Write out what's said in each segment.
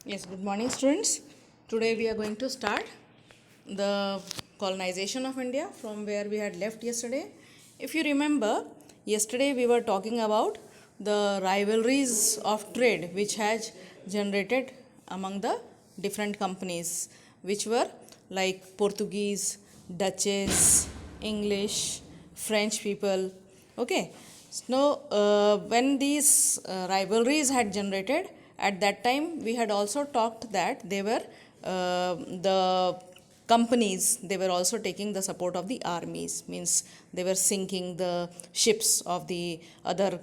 Yes, good morning, students. Today we are going to start the colonization of India from where we had left yesterday. If you remember, yesterday we were talking about the rivalries of trade which has generated among the different companies, which were like Portuguese, Dutches, English, French people. Okay, so when these rivalries had generated, at that time we had also talked that they were the companies, they were also taking the support of the armies, means they were sinking the ships of the other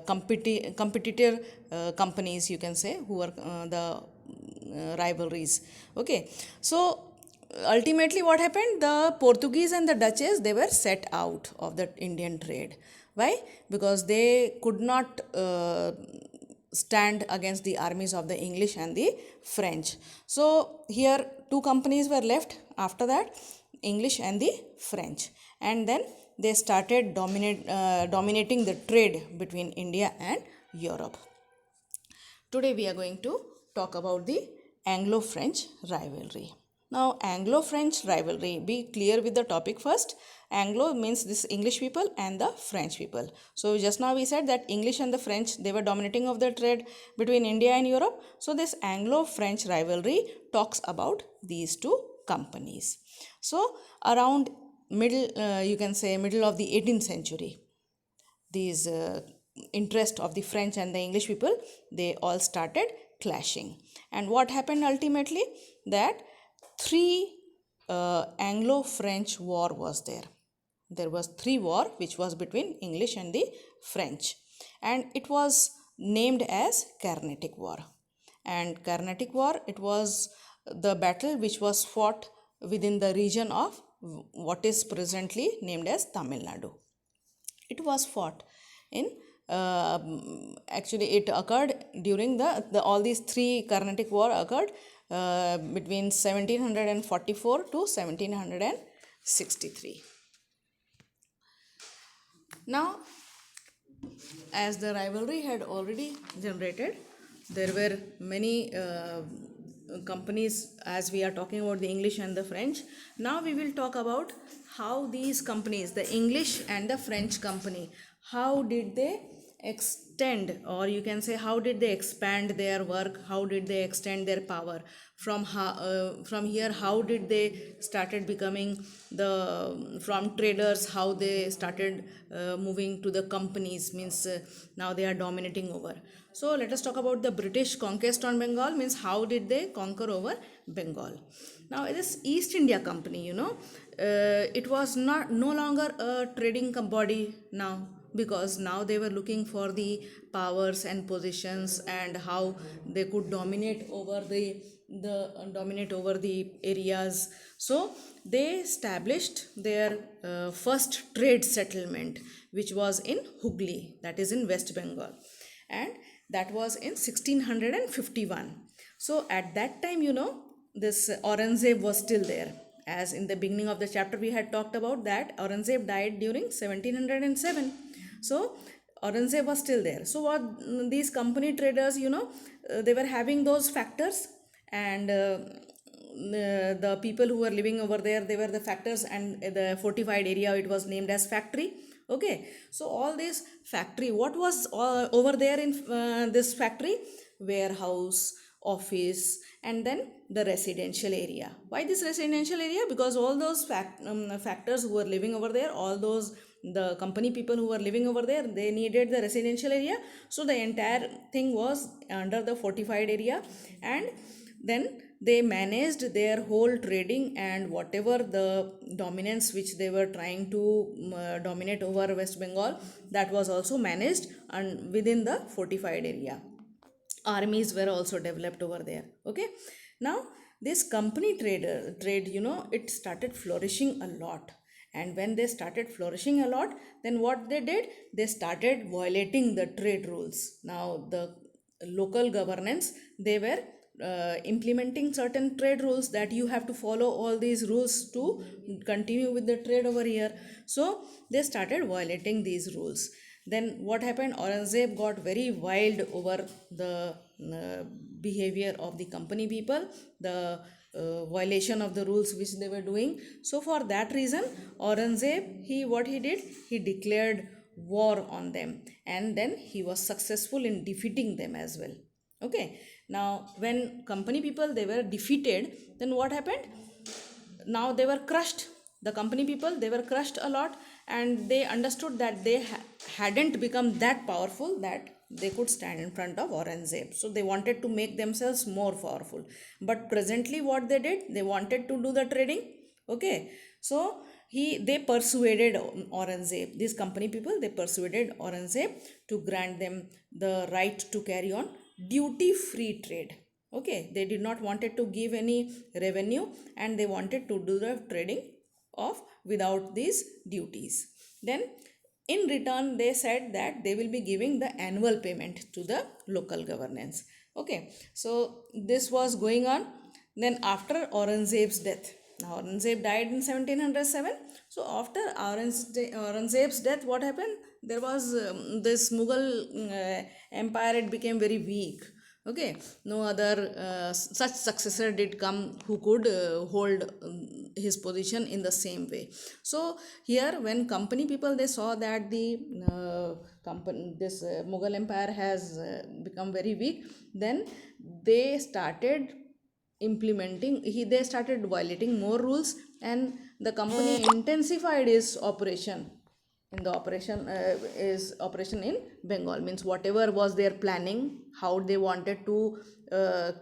competitor companies, you can say, who were the rivalries. Okay, so ultimately what happened, the Portuguese and the Dutches, they were set out of the Indian trade. Why? Because they could not stand against the armies of the English and the French. So here two companies were left after that, English and the French, and then they started dominating the trade between India and Europe. Today we are going to talk about the Anglo-French rivalry. Now, Anglo-French rivalry, be clear with the topic first. Anglo means this English people and the French people. So just now we said that English and the French, they were dominating of the trade between India and Europe. So this Anglo-French rivalry talks about these two companies. So around you can say middle of the 18th century, these interest of the French and the English people, they all started clashing. And what happened ultimately, that three Anglo-French war was there. There was three war which was between English and the French, and it was named as Carnatic War. And Carnatic War, it was the battle which was fought within the region of what is presently named as Tamil Nadu. It was fought in actually it occurred during the all these three Carnatic War occurred between 1744 to 1763. Now, as the rivalry had already generated, there were many companies, as we are talking about the English and the French. Now we will talk about how these companies, the English and the French company, how did they extend, or you can say how did they expand their work, how did they extend their power from here, how did they started becoming the from traders, how they started moving to the companies, means now they are dominating over. So let us talk about the British conquest on Bengal, means how did they conquer over Bengal. Now this East India Company, it was not no longer a trading body now, because now they were looking for the powers and positions and how they could dominate over the areas. So they established their first trade settlement, which was in Hooghly, that is in West Bengal, and that was in 1651. So at that time, this Aurangzeb was still there. As in the beginning of the chapter we had talked about that Aurangzeb died during 1707. So Aurangzeb was still there. So what these company traders, they were having those factors, and the people who were living over there, they were the factors, and the fortified area, it was named as factory. Okay, so all this factory, what was over there in this factory? Warehouse, office, and then the residential area. Why this residential area? Because all those factors who were living over there, all those the company people who were living over there, they needed the residential area. So the entire thing was under the fortified area, and then they managed their whole trading and whatever the dominance which they were trying to dominate over West Bengal, that was also managed and within the fortified area. Armies were also developed over there. Okay, now this company trade, it started flourishing a lot. And when they started flourishing a lot, then what they did, they started violating the trade rules. Now the local governance, they were implementing certain trade rules, that you have to follow all these rules to continue with the trade over here. So they started violating these rules. Then what happened? Aurangzeb got very wild over the behavior of the company people, the violation of the rules which they were doing. So for that reason, Aurangzeb, what he did, he declared war on them, and then he was successful in defeating them as well. Okay, now when company people they were defeated, then what happened? Now they were crushed. The company people they were crushed a lot, and they understood that they hadn't become that powerful that they could stand in front of Aurangzeb. So they wanted to make themselves more powerful. But presently, what they did, they wanted to do the trading. Okay, so they persuaded Aurangzeb. These company people they persuaded Aurangzeb to grant them the right to carry on duty-free trade. Okay, they did not wanted to give any revenue, and they wanted to do the trading of without these duties. Then in return they said that they will be giving the annual payment to the local governance. Okay, so this was going on. Then after Aurangzeb's death, now Aurangzeb died in 1707. So after Aurangzeb's death, what happened? There was this Mughal empire, it became very weak. Okay, no other such successor did come who could hold his position in the same way. So here when company people they saw that the this Mughal empire has become very weak, then they started they started violating more rules, and the company intensified its operation in the operation in Bengal. Means whatever was their planning, how they wanted to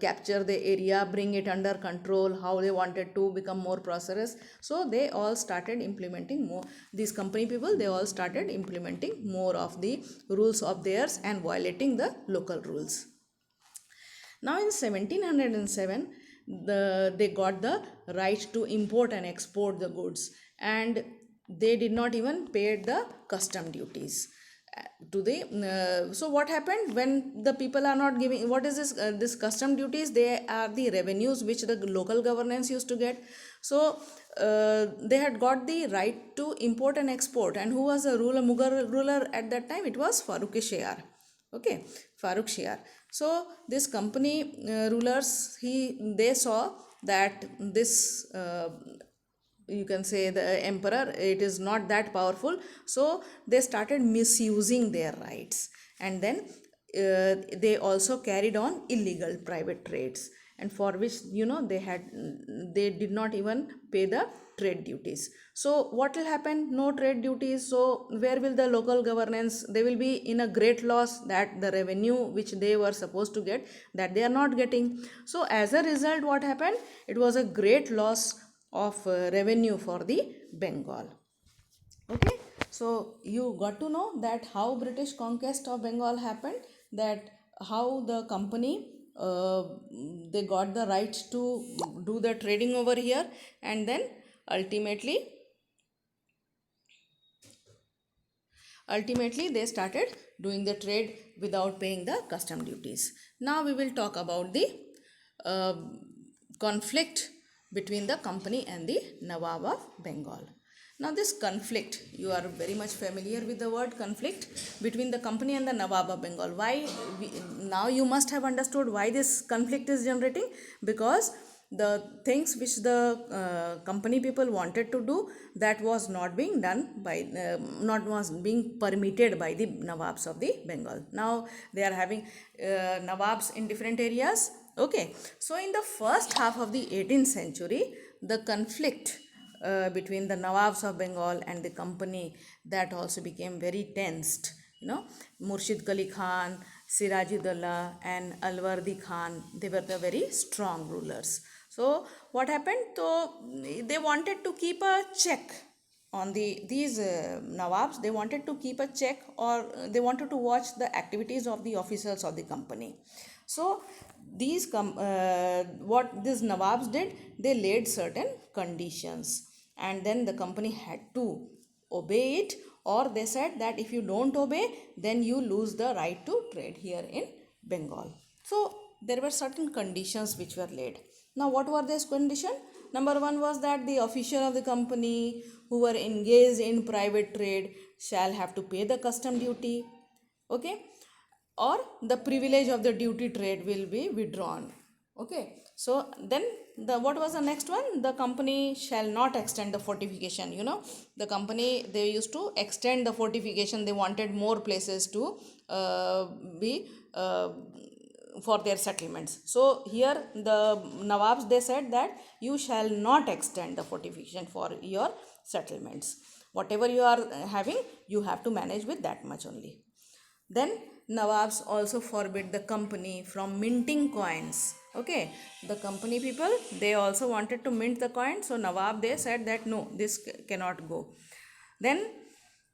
capture the area, bring it under control, how they wanted to become more prosperous. So they all started implementing more. These company people they all started implementing more of the rules of theirs and violating the local rules. Now in 1707, they got the right to import and export the goods, and they did not even pay the custom duties to the so what happened when the people are not giving, what is this custom duties? They are the revenues which the local governance used to get. So they had got the right to import and export, and who was the Mughal ruler at that time? It was Farooq Shiar. Okay, Farooq Shiar. So this company rulers they saw that this you can say the emperor, it is not that powerful, so they started misusing their rights, and then they also carried on illegal private trades, and for which they did not even pay the trade duties. So what will happen? No trade duties, so where will the local governance? They will be in a great loss, that the revenue which they were supposed to get, that they are not getting. So as a result, what happened? It was a great loss of revenue for the Bengal. Okay, so you got to know that how British conquest of Bengal happened, that how the company they got the right to do the trading over here, and then ultimately they started doing the trade without paying the custom duties. Now we will talk about the uh, conflict between the company and the Nawab of Bengal. Now this conflict, you are very much familiar with the word conflict between the company and the Nawab of Bengal. Now you must have understood why this conflict is generating, because the things which the company people wanted to do, that was not being done by not was being permitted by the Nawabs of the Bengal. Now they are having Nawabs in different areas. Okay, so in the first half of the 18th century, the conflict between the Nawabs of Bengal and the company, that also became very tensed. Murshid Qali Khan, Sirajuddaula and Alwardi Khan, they were the very strong rulers. So what happened? So they wanted to keep a check on these Nawabs. They wanted to keep a check, or they wanted to watch the activities of the officers of the company. So what these Nawabs did, they laid certain conditions, and then the company had to obey it, or they said that if you don't obey, then you lose the right to trade here in Bengal. So there were certain conditions which were laid. Now, what were these conditions? Number one was that the official of the company who were engaged in private trade shall have to pay the custom duty, okay, or the privilege of the duty trade will be withdrawn, okay. So then the what was the next one? The company shall not extend the fortification. The company, they used to extend the fortification. They wanted more places to be for their settlements. So here the Nawabs, they said that you shall not extend the fortification for your settlements. Whatever you are having, you have to manage with that much only. Then Nawabs also forbid the company from minting coins. Okay, the company people, they also wanted to mint the coin. So Nawab, they said that no, this cannot go. Then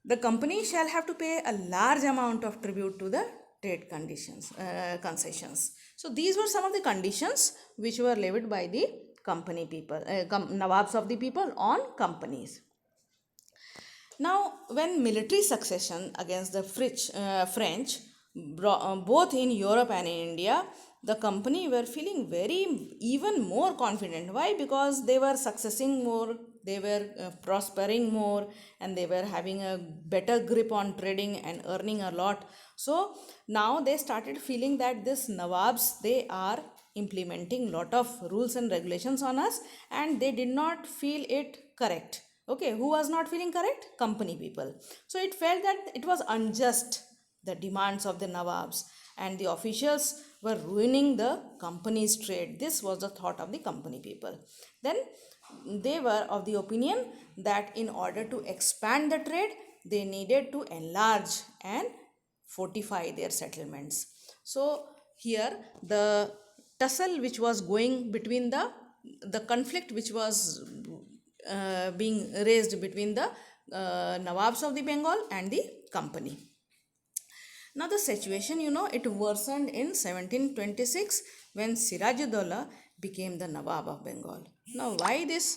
the company shall have to pay a large amount of tribute to the trade concessions. So these were some of the conditions which were levied by the company people, Nawabs of the people on companies. Now, when military succession against the French, both in Europe and in India, the company were feeling even more confident. Why? Because they were successing more, they were prospering more, and they were having a better grip on trading and earning a lot. So now they started feeling that this Nawabs, they are implementing lot of rules and regulations on us, and they did not feel it correct. Okay, who was not feeling correct? Company people. So it felt that it was unjust, the demands of the Nawabs, and the officials were ruining the company's trade. This was the thought of the company people. Then they were of the opinion that in order to expand the trade, they needed to enlarge and fortify their settlements. So here the tussle which was going between the conflict which was being raised between the Nawabs of the Bengal and the company. Now the situation, it worsened in 1726 when Sirajuddaulah became the Nawab of Bengal. Now why this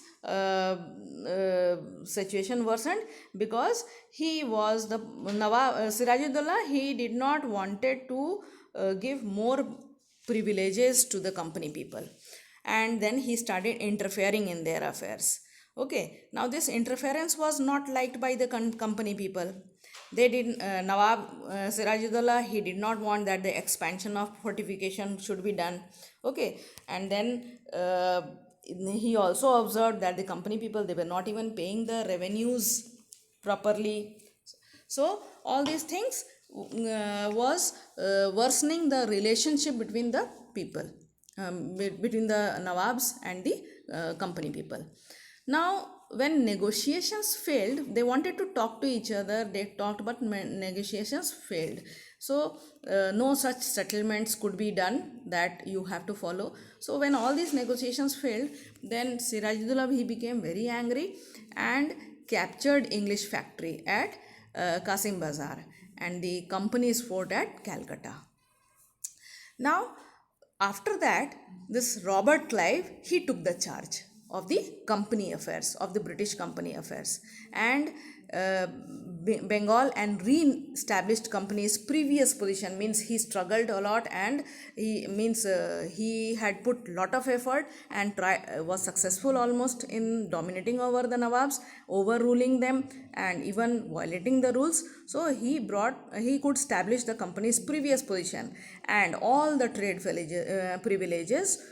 situation worsened? Because he was the Nawab, Sirajuddaulah, he did not wanted to give more privileges to the company people, and then he started interfering in their affairs. Okay, now this interference was not liked by the company people. They did Nawab Sirajuddaulah, he did not want that the expansion of fortification should be done. Okay, and then he also observed that the company people, they were not even paying the revenues properly. So all these things was worsening the relationship between the people, between the Nawabs and the company people. Now, when negotiations failed, they wanted to talk to each other. They talked, but negotiations failed. So, no such settlements could be done that you have to follow. So, when all these negotiations failed, then Sirajuddaulah, he became very angry and captured English factory at Kasim Bazar and the company's fort at Calcutta. Now, after that, this Robert Clive, he took the charge of the company affairs, of the British company affairs, and Bengal, and re-established company's previous position. Means he struggled a lot, and he had put lot of effort and was successful almost in dominating over the Nawabs, overruling them and even violating the rules. So he could establish the company's previous position and all the trade privileges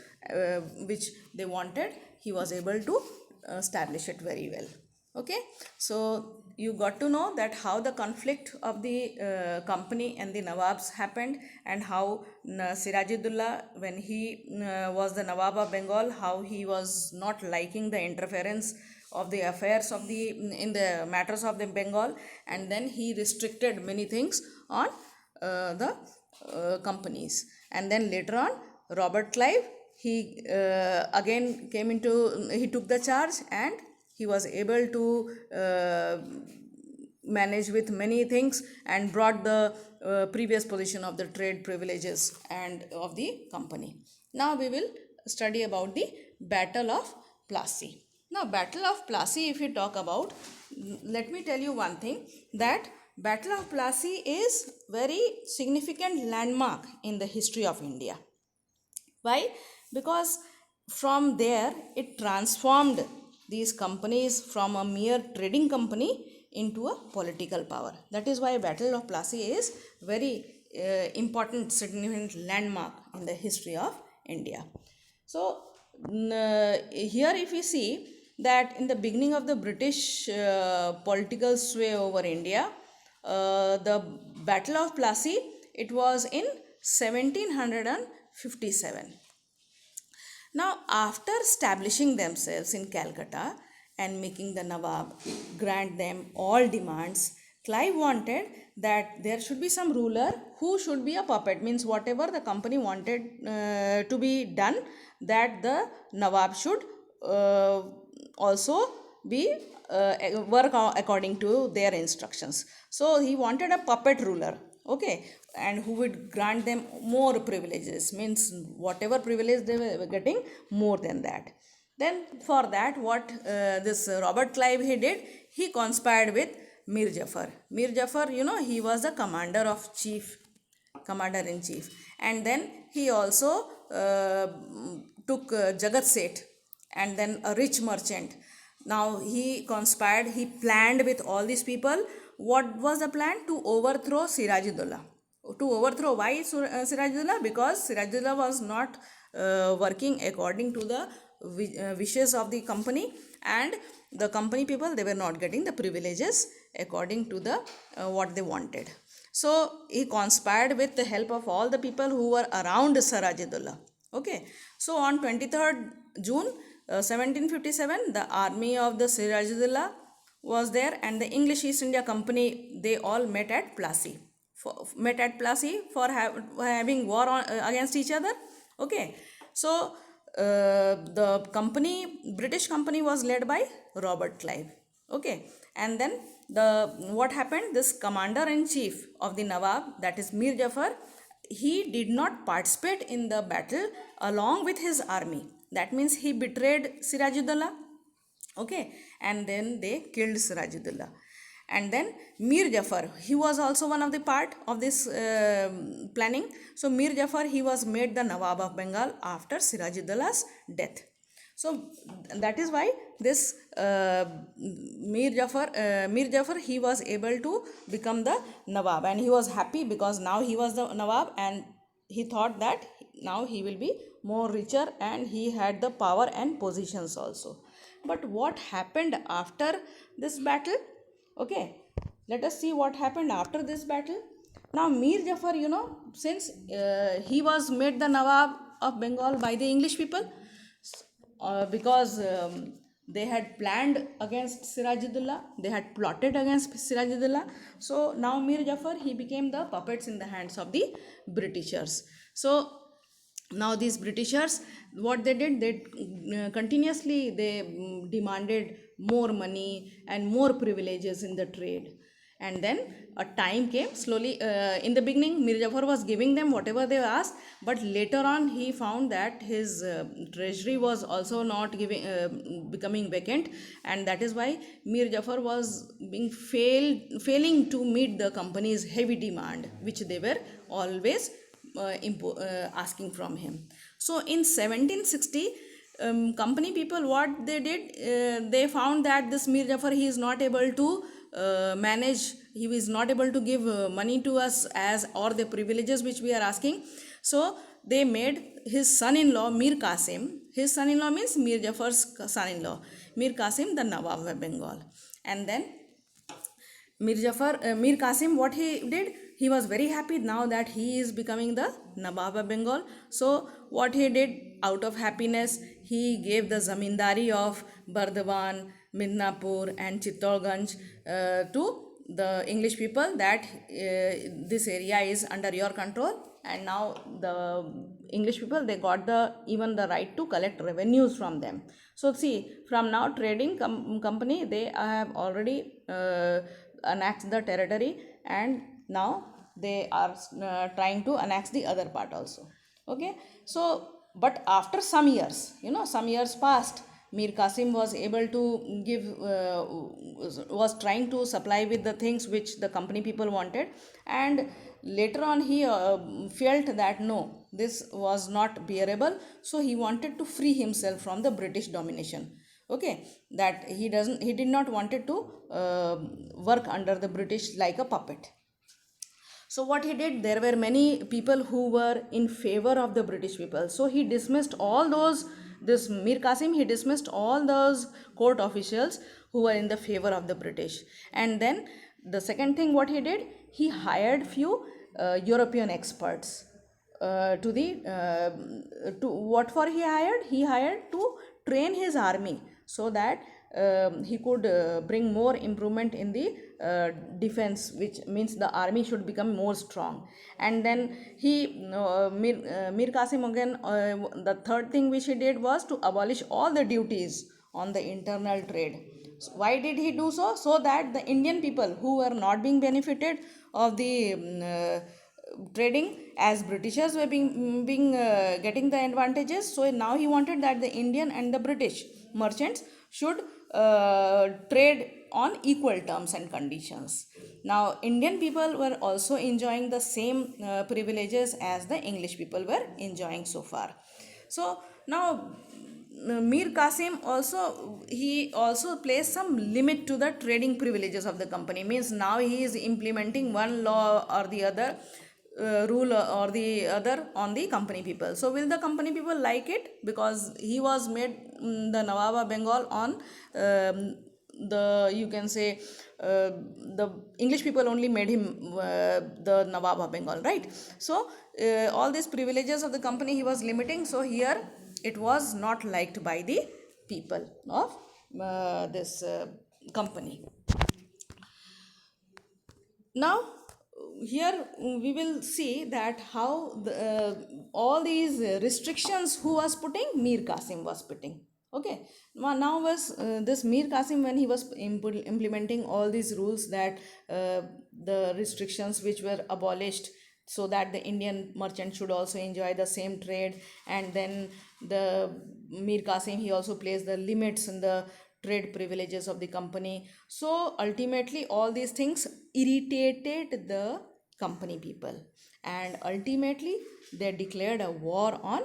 which they wanted. He was able to establish it very well. Okay, so you got to know that how the conflict of the company and the Nawabs happened, and how Sirajuddaulah, when he was the Nawab of Bengal, how he was not liking the interference of the affairs of in the matters of the Bengal, and then he restricted many things on the companies. And then later on, Robert Clive, he again he took the charge, and he was able to manage with many things and brought the previous position of the trade privileges and of the company. Now we will study about the Battle of Plassey. Now, Battle of Plassey, if you talk about, let me tell you one thing, that Battle of Plassey is very significant landmark in the history of India. Why? Because from there it transformed these companies from a mere trading company into a political power. That is why Battle of Plassey is very important, significant landmark in the history of India. So here if we see that in the beginning of the British political sway over India, the Battle of Plassey, it was in 1757. Now, after establishing themselves in Calcutta and making the Nawab grant them all demands, Clive wanted that there should be some ruler who should be a puppet, means whatever the company wanted to be done, that the Nawab should also be work according to their instructions. So he wanted a puppet ruler, okay, and who would grant them more privileges, means whatever privilege they were getting, more than that. Then for that, what this Robert Clive he did, he conspired with Mir Jafar. Mir Jafar, he was the commander in chief, and then he also took Jagat Seth, and then a rich merchant. Now he conspired, he planned with all these people. What was the plan? To overthrow Sirajuddaula. To overthrow, why Sirajuddaula? Because Sirajuddaula was not working according to the wishes of the company, and the company people, they were not getting the privileges according to the what they wanted. So he conspired with the help of all the people who were around Sirajuddaula. Okay, so on 23rd June 1757, the army of the Sirajuddaula was there, and the English East India Company, they all met at Plassey. For having war against each other. Okay, so the British company was led by Robert Clive. Okay, and then what happened? This commander in chief of the Nawab, that is Mir Jafar, he did not participate in the battle along with his army. That means he betrayed Sirajuddaula. Okay, and then they killed Sirajuddaula. And then Mir Jafar, he was also one of the part of this planning. So Mir Jafar, he was made the Nawab of Bengal after Sirajuddaula's death. So that is why this Mir Jafar, he was able to become the Nawab, and he was happy because now he was the Nawab, and he thought that now he will be more richer, and he had the power and positions also. But what happened after this battle? Okay, let us see what happened after this battle. Now Mir Jafar, since he was made the Nawab of Bengal by the English people, because they had planned against Sirajuddaula, they had plotted against Sirajuddaula. So now Mir Jafar, he became the puppets in the hands of the Britishers. So now these Britishers, what they did, they continuously they demanded more money and more privileges in the trade. And then a time came slowly. In the beginning, Mir Jafar was giving them whatever they asked, but later on he found that his treasury was also not becoming vacant, and that is why Mir Jafar was failing to meet the company's heavy demand, which they were always asking from him. So in 1760, company people, what they did, they found that this Mir Jafar, he is not able to manage, he is not able to give money to us as or the privileges which we are asking. So they made his son-in-law Mir Qasim, his son-in-law means Mir Jafar's son-in-law, Mir Qasim, the Nawab of Bengal. And then Mir Qasim, what he did, he was very happy now that he is becoming the Nawab of Bengal. So what he did, out of happiness, he gave the zamindari of Bardhaman, Midnapur and Chittorganj to the English people, that this area is under your control, and now the English people, they got even the right to collect revenues from them. So see, from now trading company, they have already annexed the territory, and now they are trying to annex the other part also. Okay, so but after some years, some years passed, Mir Qasim was able to give, was trying to supply with the things which the company people wanted, and later on he felt that no, this was not bearable, so he wanted to free himself from the British domination. Okay, that he did not wanted to work under the British like a puppet. So what he did, there were many people who were in favor of the British people. So he dismissed all those, this Mir Qasim, he dismissed all those court officials who were in the favor of the British. And then the second thing what he did, he hired few European experts to what for he hired to train his army so that he could bring more improvement in the defense, which means the army should become more strong. And then Mir Qasim again, the third thing which he did was to abolish all the duties on the internal trade. So why did he do so? So that the Indian people who were not being benefited of the trading, as Britishers were being getting the advantages. So now he wanted that the Indian and the British merchants should trade on equal terms and conditions. Now Indian people were also enjoying the same privileges as the English people were enjoying so far. So now Mir Qasim also placed some limit to the trading privileges of the company. Means now he is implementing one law or the other, rule or the other on the company people. So will the company people like it? Because he was made the Nawab of Bengal on the, you can say, the English people only made him the Nawab of Bengal, right? So all these privileges of the company he was limiting. So here it was not liked by the people of this company. Now here we will see that how all these restrictions who was putting, Mir Qasim was putting. Okay, now was this Mir Qasim, when he was implementing all these rules, that the restrictions which were abolished so that the Indian merchant should also enjoy the same trade. And then the Mir Qasim, he also placed the limits in the trade privileges of the company. So ultimately all these things irritated the company people, and ultimately they declared a war on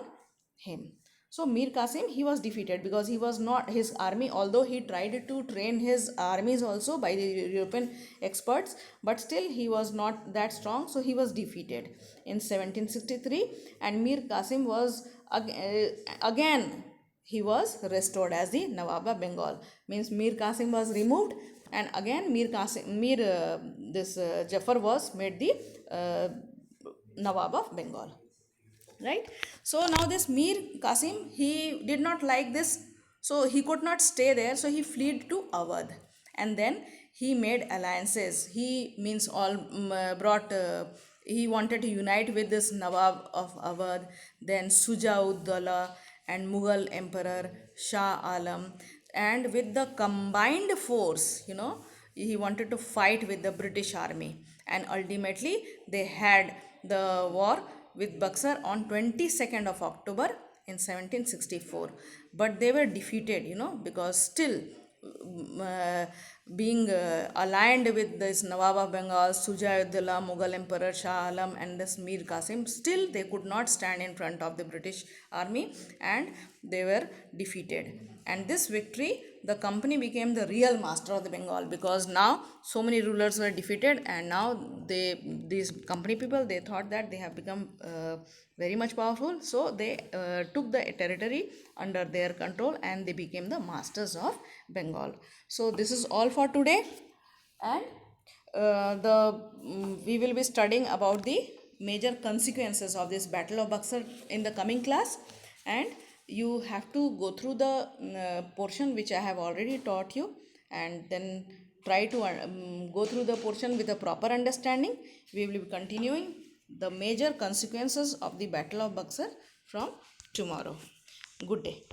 him. So Mir Qasim, he was defeated because he was not, his army, although he tried to train his armies also by the European experts, but still he was not that strong, so he was defeated in 1763. And Mir Qasim was again he was restored as the Nawab of Bengal. Means Mir Qasim was removed, and again Jafar was made the Nawab of Bengal. Right? So now this Mir Qasim, he did not like this, so he could not stay there, so he fled to Awadh. And then he made alliances. He means all brought he wanted to unite with this Nawab of Awadh, then Suja-ud-Dawla and Mughal Emperor Shah Alam. And with the combined force, he wanted to fight with the British army. And ultimately they had the war with Buxar on 22nd of October in 1764. But they were defeated, because still being aligned with this Nawab of Bengal, Suja-ud-Dawla, Mughal Emperor Shah Alam, and this Mir Qasim, still they could not stand in front of the British army, and they were defeated. And this victory, the company became the real master of the Bengal, because now so many rulers were defeated, and now these company people, they thought that they have become very much powerful, so they took the territory under their control and they became the masters of Bengal. So this is all for today, and we will be studying about the major consequences of this Battle of Buxar in the coming class. And you have to go through the portion which I have already taught you, and then try to go through the portion with a proper understanding. We will be continuing the major consequences of the Battle of Buxar from tomorrow. Good day.